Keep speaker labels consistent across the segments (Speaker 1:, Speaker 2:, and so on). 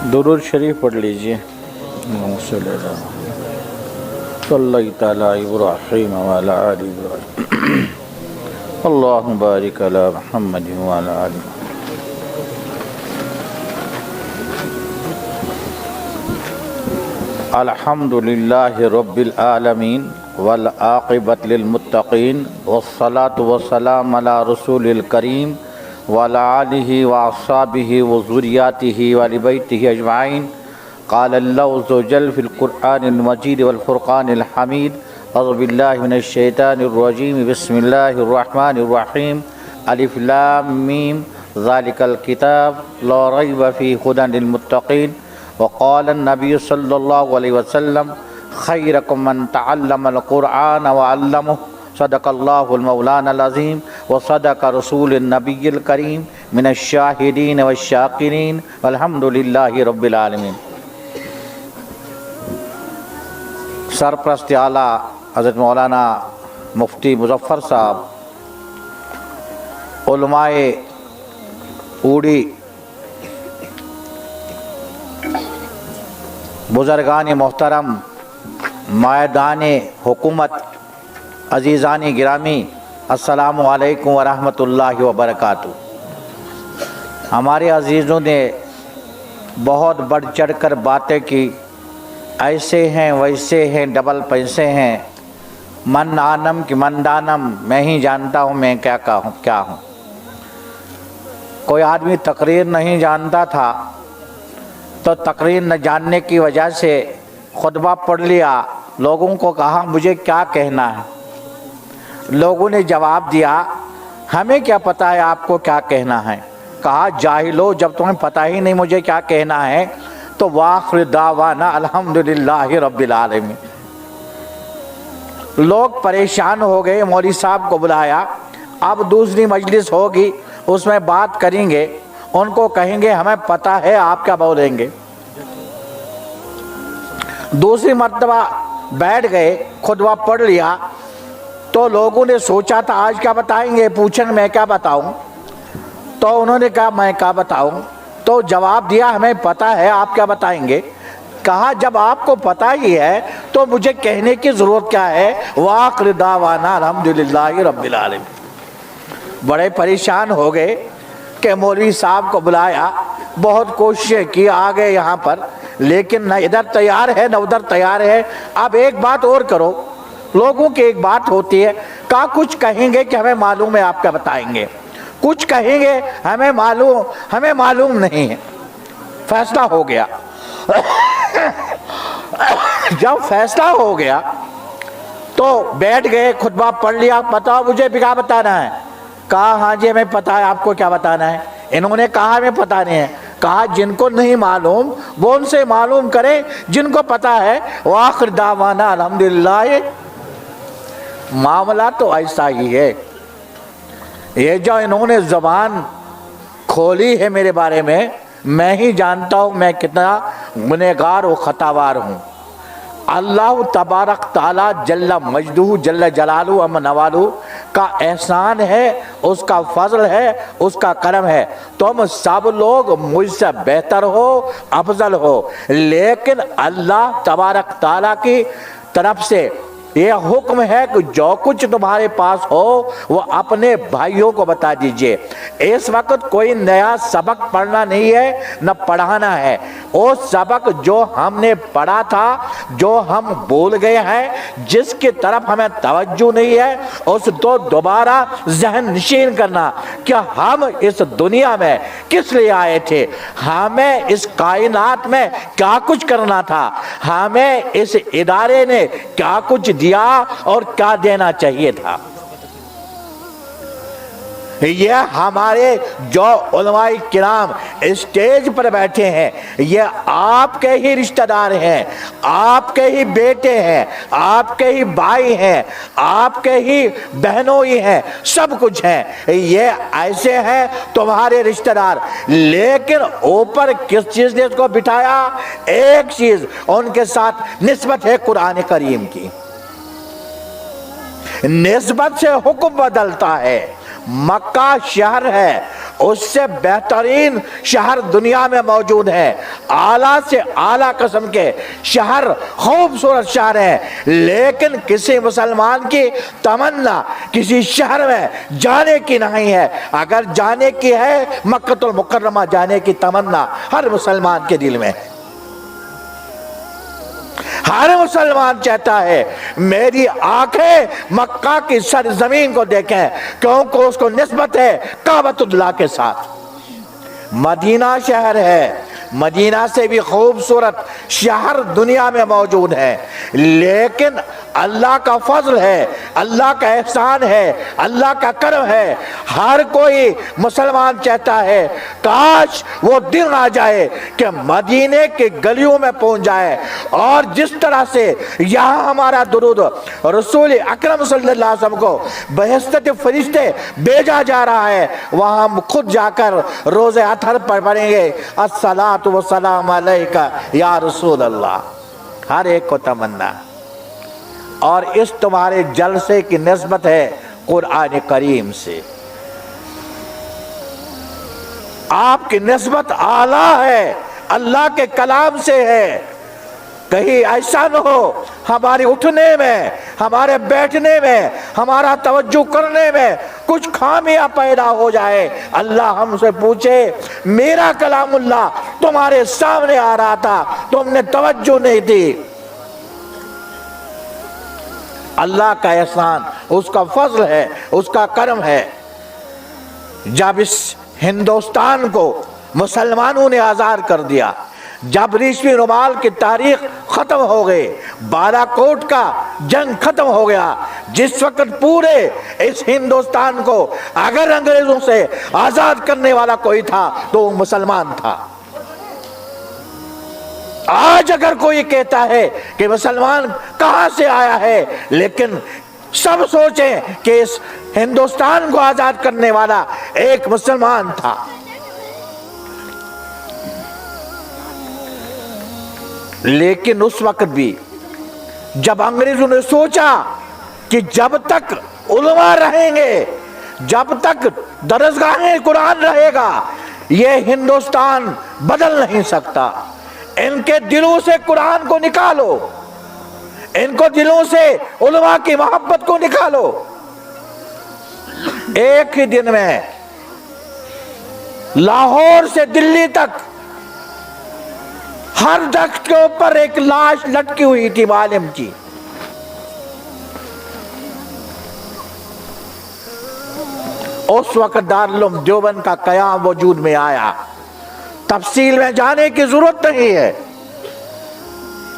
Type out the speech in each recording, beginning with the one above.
Speaker 1: درود شریف پڑھ لیجئے. صلی تعالیٰ ابراہیم وعلی آل ابراہیم. اللہم بارک علی محمد وعلی آل محمد. الحمدللہ رب العالمین والعاقبۃ للمتقین والصلاة والسلام علی رسول الکریم وعلی آلہ واصحابہ وذریاتہ وآل بیتہ اجمعین. قال اللہ عز وجل فی القرآن المجید والفرقان الحمید. اعوذ باللہ من الشیطان الرجیم. بسم اللہ الرحمن الرحیم. الف لام میم ذالک الکتاب لا ریب فیہ ھدی للمتقین. وقال النبی صلی اللہ علیہ وسلم خیرکم من تعلم القرآن وعلمہ. صدق اللہ المولانا العظیم وصدق رسول النبی الکریم من الشاہدین والشاکرین والحمد للہ رب العالمین. سرپرست اعلیٰ حضرت مولانا مفتی مظفر صاحب، علماء اوڑی، بزرگان محترم، مائدان حکومت، عزیزان گرامی، السلام علیکم ورحمۃ اللہ وبرکاتہ. ہمارے عزیزوں نے بہت بڑھ چڑھ کر باتیں کی. ایسے ہیں ویسے ہیں، ڈبل پیسے ہیں، من آنم کہ من دانم، میں ہی جانتا ہوں میں کیا ہوں. کوئی آدمی تقریر نہیں جانتا تھا تو تقریر نہ جاننے کی وجہ سے خطبہ پڑھ لیا. لوگوں کو کہا مجھے کیا کہنا ہے. لوگوں نے جواب دیا ہمیں کیا پتہ ہے آپ کو کیا کہنا ہے. کہا جاہلو، جب تمہیں پتہ ہی نہیں مجھے کیا کہنا ہے تو وآخر دعوانا الحمدللہ رب العالمین. لوگ پریشان ہو گئے. مولوی صاحب کو بلایا. اب دوسری مجلس ہوگی، اس میں بات کریں گے. ان کو کہیں گے ہمیں پتہ ہے آپ کیا بولیں گے. دوسری مرتبہ بیٹھ گئے، خطبہ پڑھ لیا. تو لوگوں نے سوچا تھا آج کیا بتائیں گے، پوچھیں میں کیا بتاؤں. تو انہوں نے کہا میں کیا بتاؤں. تو جواب دیا ہمیں پتہ ہے آپ کیا بتائیں گے. کہا جب آپ کو پتہ ہی ہے تو مجھے کہنے کی ضرورت کیا ہے. وآخر دعوانا الحمدللہ رب العالمین. بڑے پریشان ہو گئے کہ مولوی صاحب کو بلایا، بہت کوششیں کی، آ گئے یہاں پر، لیکن نہ ادھر تیار ہے نہ ادھر تیار ہے. اب ایک بات اور کرو. لوگوں کی ایک بات ہوتی ہے، کہا کچھ کہیں گے کہ ہمیں معلوم ہے آپ کیا بتائیں گے، کچھ کہیں گے ہمیں معلوم نہیں ہے. فیصلہ ہو گیا. جب فیصلہ ہو گیا تو بیٹھ گئے، خطبہ پڑھ لیا. بتاؤ مجھے کیا بتانا ہے. کہا ہاں جی ہمیں پتہ ہے آپ کو کیا بتانا ہے. انہوں نے کہا ہمیں پتہ نہیں ہے. کہا جن کو نہیں معلوم وہ ان سے معلوم کریں جن کو پتہ ہے. وآخر دعوانا الحمدللہ. معاملہ تو ایسا ہی ہے. یہ جو انہوں نے زبان کھولی ہے میرے بارے میں ہی جانتا ہوں میں کتنا گنہگار و خطاوار ہوں. اللہ تبارک تعالی جل مجدہ جل جلالہ ام نوالہ کا احسان ہے، اس کا فضل ہے، اس کا کرم ہے. تم سب لوگ مجھ سے بہتر ہو، افضل ہو، لیکن اللہ تبارک تعالی کی طرف سے یہ حکم ہے کہ جو کچھ تمہارے پاس ہو وہ اپنے بھائیوں کو بتا دیجئے. اس وقت کوئی نیا سبق پڑھنا نہیں ہے نہ پڑھانا ہے. وہ سبق جو ہم نے پڑھا تھا، جو ہم بھول گئے ہیں، جس کی طرف ہمیں توجہ نہیں ہے، اس کو دوبارہ ذہن نشین کرنا کہ ہم اس دنیا میں کس لیے آئے تھے، ہمیں اس کائنات میں کیا کچھ کرنا تھا، ہمیں اس ادارے نے کیا کچھ دیا اور کیا دینا چاہیے تھا. یہ ہمارے جو علماء کرام اسٹیج پر بیٹھے ہیں یہ آپ کے ہی رشتہ دار ہیں، آپ کے ہی بیٹے ہیں، آپ کے ہی بھائی ہیں، آپ کے ہی بہنوں ہی ہیں، سب کچھ ہیں. یہ ایسے ہیں تمہارے رشتہ دار. لیکن اوپر کس چیز نے اس کو بٹھایا؟ ایک چیز، ان کے ساتھ نسبت ہے قرآن کریم کی. نسبت سے حکم بدلتا ہے. مکہ شہر ہے، اس سے بہترین شہر دنیا میں موجود ہے، اعلیٰ سے اعلیٰ قسم کے شہر، خوبصورت شہر ہیں، لیکن کسی مسلمان کی تمنا کسی شہر میں جانے کی نہیں ہے۔ اگر جانے کی ہے، مکہ المکرمہ جانے کی تمنا ہر مسلمان کے دل میں ہے۔ ہر مسلمان چاہتا ہے میری آنکھیں مکہ کی سرزمین کو دیکھیں، کیونکہ اس کو نسبت ہے کعبۃ اللہ کے ساتھ۔ مدینہ شہر ہے، مدینہ سے بھی خوبصورت شہر دنیا میں موجود ہے، لیکن اللہ کا فضل ہے، اللہ کا احسان ہے، اللہ کا کرم ہے۔ ہر کوئی مسلمان چاہتا ہے کاش وہ دن آ جائے کہ مدینے کے گلیوں میں پہنچ جائے، اور جس طرح سے یہاں ہمارا درود رسول اکرم صلی اللہ علیہ وسلم کو بہشت فرشتے بھیجا جا رہا ہے، وہاں ہم خود جا کر روز اطہر پر پڑھیں گے الصلاۃ والسلام علیکہ یا رسول اللہ۔ ہر ایک کو تمنا، اور اس تمہارے جلسے کی نسبت ہے قرآن کریم سے، آپ کی نسبت اعلیٰ ہے، اللہ کے کلام سے ہے۔ کہیں ایسا نہ ہو ہمارے اٹھنے میں، ہمارے بیٹھنے میں، ہمارا توجہ کرنے میں کچھ خامیاں پیدا ہو جائے، اللہ ہم سے پوچھے میرا کلام اللہ تمہارے سامنے آ رہا تھا، تم نے توجہ نہیں دی۔ اللہ کا احسان، اس کا فضل ہے، اس کا کرم ہے۔ جب اس ہندوستان کو مسلمانوں نے آزاد کر دیا، جب ریشمی رومال کی تاریخ ختم ہو گئی، بالا کوٹ کا جنگ ختم ہو گیا، جس وقت پورے اس ہندوستان کو اگر انگریزوں سے آزاد کرنے والا کوئی تھا تو وہ مسلمان تھا۔ آج اگر کوئی کہتا ہے کہ مسلمان کہاں سے آیا ہے، لیکن سب سوچیں کہ اس ہندوستان کو آزاد کرنے والا ایک مسلمان تھا۔ لیکن اس وقت بھی جب انگریزوں نے سوچا کہ جب تک علماء رہیں گے، جب تک درسگاہیں قرآن رہے گا، یہ ہندوستان بدل نہیں سکتا، ان کے دلوں سے قرآن کو نکالو، ان کو دلوں سے علماء کی محبت کو نکالو۔ ایک ہی دن میں لاہور سے دلی تک ہر درخت کے اوپر ایک لاش لٹکی ہوئی تھی عالم کی۔ اس وقت دارالعلوم دیوبند کا قیام وجود میں آیا، تفصیل میں جانے کی ضرورت نہیں ہے۔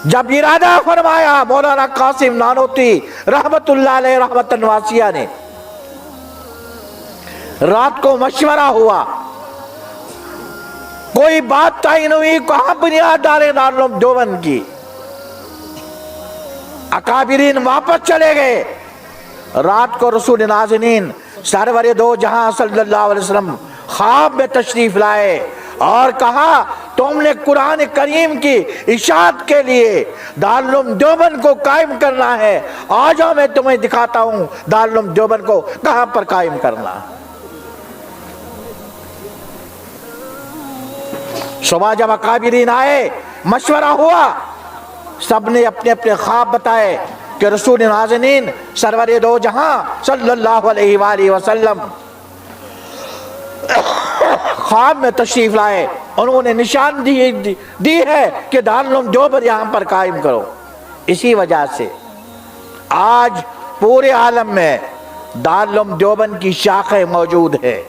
Speaker 1: جب ارادہ فرمایا مولانا قاسم نانوتوی رحمت اللہ علیہ رحمت واسعہ نے، رات کو مشورہ ہوا، کوئی بات تعین ہوئی کہاں بنیاد ڈالے دارالعلوم دیوبند کی، اکابرین واپس چلے گئے۔ رات کو رسول نازنین سرور دو جہاں صلی اللہ علیہ وسلم خواب میں تشریف لائے اور کہا تم نے قرآن کریم کی اشاعت کے لیے دارالعلوم دیوبند کو قائم کرنا ہے، آ جاؤ میں تمہیں دکھاتا ہوں دارالعلوم دیوبند کو کہاں پر قائم کرنا۔ صبح جب اکابرین آئے، مشورہ ہوا، سب نے اپنے اپنے خواب بتائے کہ رسول نازنین سرور دو جہاں صلی اللہ علیہ وآلہ وسلم خواب میں تشریف لائے، انہوں نے نشان دی ہے کہ دارالعلوم دیوبند یہاں پر قائم کرو۔ اسی وجہ سے آج پورے عالم میں دارالعلوم دیوبند کی شاخیں موجود ہے۔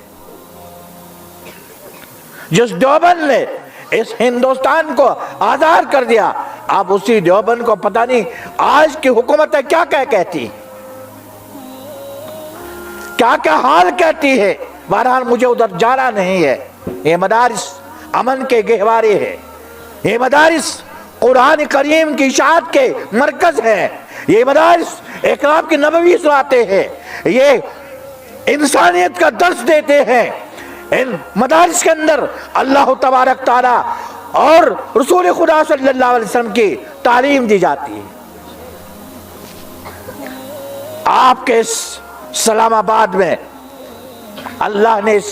Speaker 1: جس دیوبند نے اس ہندوستان کو آزاد کر دیا، اب اسی دیوبند کو پتہ نہیں آج کی حکومتیں کیا کہتی، کیا حال کہتی ہے۔ بہرحال مجھے ادھر جانا نہیں ہے۔ یہ مدارس امن کے گہوارے ہیں، یہ مدارس قرآن کریم کی اشاعت کے مرکز ہیں، یہ مدارس اقرام کی نبوی سناتے ہیں، یہ انسانیت کا درس دیتے ہیں۔ ان مدارس کے اندر اللہ تبارک تعالی اور رسول خدا صلی اللہ علیہ وسلم کی تعلیم دی جاتی ہے۔ آپ کے اس اسلام آباد میں اللہ نے اس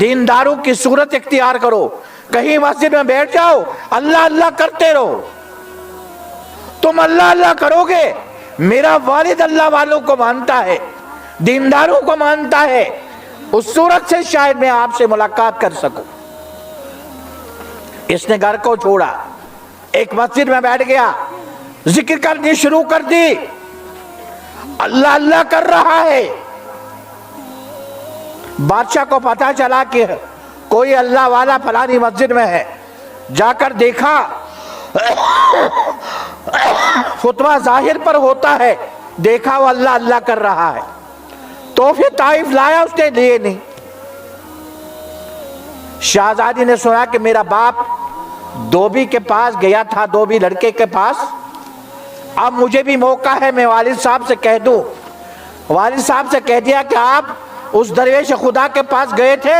Speaker 1: دینداروں کی صورت اختیار کرو. کہیں مسجد میں بیٹھ جاؤ, اللہ اللہ کرتے رہو. تم اللہ اللہ کرو گے, میرا والد اللہ والوں کو مانتا ہے, دینداروں کو مانتا ہے, اس صورت سے شاید میں آپ سے ملاقات کر سکوں. اس نے گھر کو چھوڑا, ایک مسجد میں بیٹھ گیا, ذکر کرنی شروع کر دی, اللہ اللہ کر رہا ہے. بادشاہ کو پتا چلا کہ کوئی اللہ والا فلانی مسجد میں ہے. جا کر دیکھا فتویٰ ظاہر پر ہوتا ہے, دیکھا وہ اللہ اللہ کر رہا ہے. تو پھر طائف لایا, اس نے لیے نہیں. شہزادی نے سنا کہ میرا باپ دھوبی کے پاس گیا تھا, دھوبی لڑکے کے پاس, اب مجھے بھی موقع ہے, میں والد صاحب سے کہہ دوں. والد صاحب سے کہہ دیا کہ آپ اس درویش خدا کے پاس گئے تھے,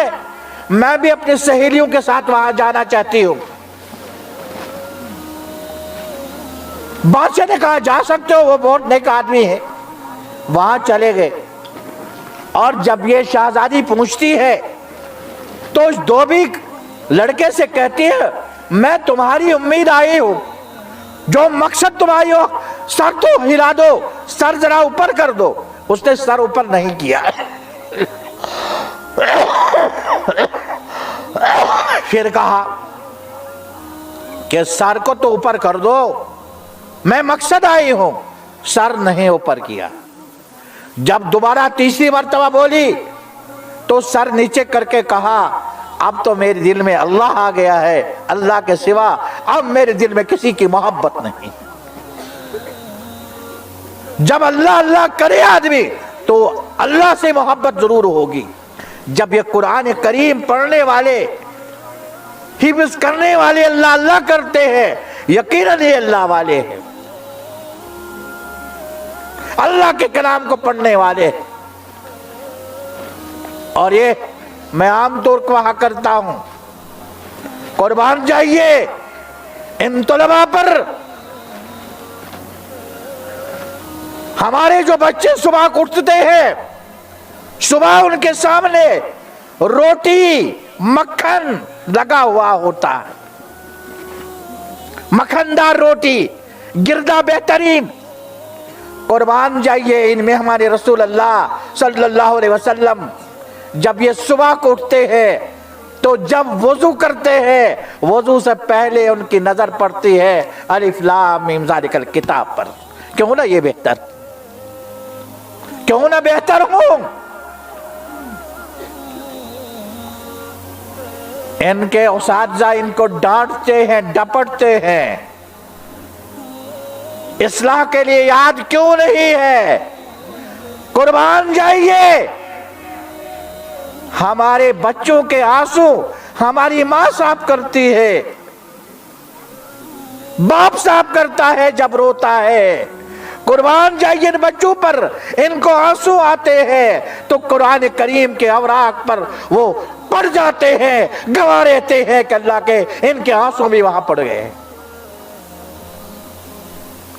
Speaker 1: میں بھی اپنی سہیلیوں کے ساتھ وہاں جانا چاہتی ہوں. بادشاہ نے کہا جا سکتے ہو, وہ بہت نیک آدمی ہے. وہاں چلے گئے, اور جب یہ شہزادی پہنچتی ہے تو اس دھوبی لڑکے سے کہتی ہے میں تمہاری امید آئی ہوں, جو مقصد تمہاری ہو, سر تو ہلا دو, سر ذرا اوپر کر دو. اس نے سر اوپر نہیں کیا. پھر کہا کہ سر کو تو اوپر کر دو, میں مقصد آئی ہوں. سر نہیں اوپر کیا. جب دوبارہ تیسری مرتبہ بولی تو سر نیچے کر کے کہا اب تو میرے دل میں اللہ آ گیا ہے, اللہ کے سوا اب میرے دل میں کسی کی محبت نہیں. جب اللہ اللہ کرے آدمی تو اللہ سے محبت ضرور ہوگی. جب یہ قرآن کریم پڑھنے والے, حفظ کرنے والے اللہ اللہ کرتے ہیں, یقیناً یہ اللہ والے ہیں, اللہ کے کلام کو پڑھنے والے. اور یہ میں عام طور کو کہا کرتا ہوں, قربان جائیے ان طلباء پر. ہمارے جو بچے صبح اٹھتے ہیں, صبح ان کے سامنے روٹی مکھن لگا ہوا ہوتا ہے, مکھندار روٹی, گردہ بہترین. قربان جائیے ان میں ہمارے رسول اللہ صلی اللہ علیہ وسلم جب یہ صبح کو اٹھتے ہیں تو جب وضو کرتے ہیں, وضو سے پہلے ان کی نظر پڑتی ہے الف لام میم ذالک الکتاب پر. کیوں نہ یہ بہتر, کیوں نہ بہتر ہوں. ان کے اساتذہ ان کو ڈانٹتے ہیں, ڈپٹتے ہیں, اصلاح کے لیے یاد کیوں نہیں ہے. قربان جائیے ہمارے بچوں کے آنسو ہماری ماں صاف کرتی ہے, باپ صاف کرتا ہے جب روتا ہے. قربان جائیے ان بچوں پر, ان کو آنسو آتے ہیں تو قرآن کریم کے اوراق پر وہ پڑ جاتے ہیں, گواہ رہتے ہیں کہ اللہ کے ان کے آنسو بھی وہاں پڑ گئے.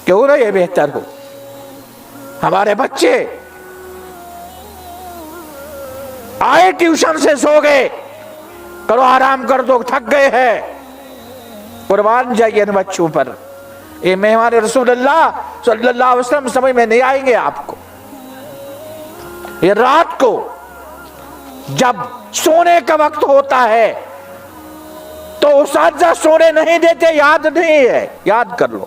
Speaker 1: کیوں نہ یہ بہتر ہو. ہمارے بچے آئے ٹیوشن سے سو گئے, کرو آرام کر دو, تھک گئے ہیں. قربان جائیے ان بچوں پر. یہ مہمان رسول اللہ صلی اللہ علیہ وسلم سمجھ میں نہیں آئیں گے آپ کو. یہ رات کو جب سونے کا وقت ہوتا ہے تو اساتذہ سونے نہیں دیتے, یاد نہیں ہے, یاد کر لو.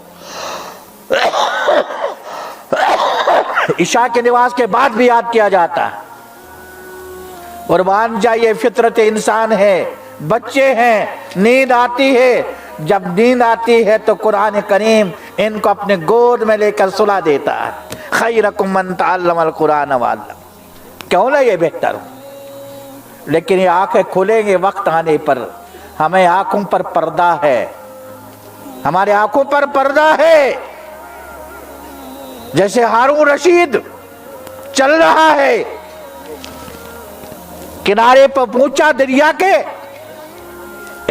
Speaker 1: عشاء کی نماز کے بعد بھی یاد کیا جاتا ہے. قربان جائیے فطرت انسان ہے, بچے ہیں, نیند آتی ہے. جب نیند آتی ہے تو قرآن کریم ان کو اپنے گود میں لے کر سلا دیتا ہے. خیرکم من تعلم القرآن وعلم. کیوں نہ یہ بہتر ہو. لیکن یہ آنکھیں کھلیں گے وقت آنے پر. ہمیں آنکھوں پر پردہ ہے, ہمارے آنکھوں پر پردہ ہے. جیسے ہارون رشید چل رہا ہے کنارے پر پہنچا دریا کے,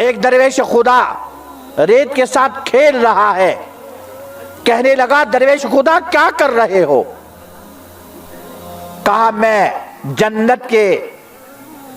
Speaker 1: ایک درویش خدا ریت کے ساتھ کھیل رہا ہے. کہنے لگا درویش خدا کیا کر رہے ہو؟ کہا میں جنت کے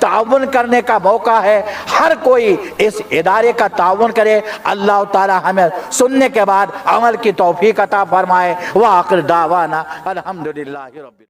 Speaker 1: تعاون کرنے کا موقع ہے، ہر کوئی اس ادارے کا تعاون کرے۔ اللہ تعالی ہمیں سننے کے بعد عمل کی توفیق عطا فرمائے۔ وآخر دعوانا الحمدللہ رب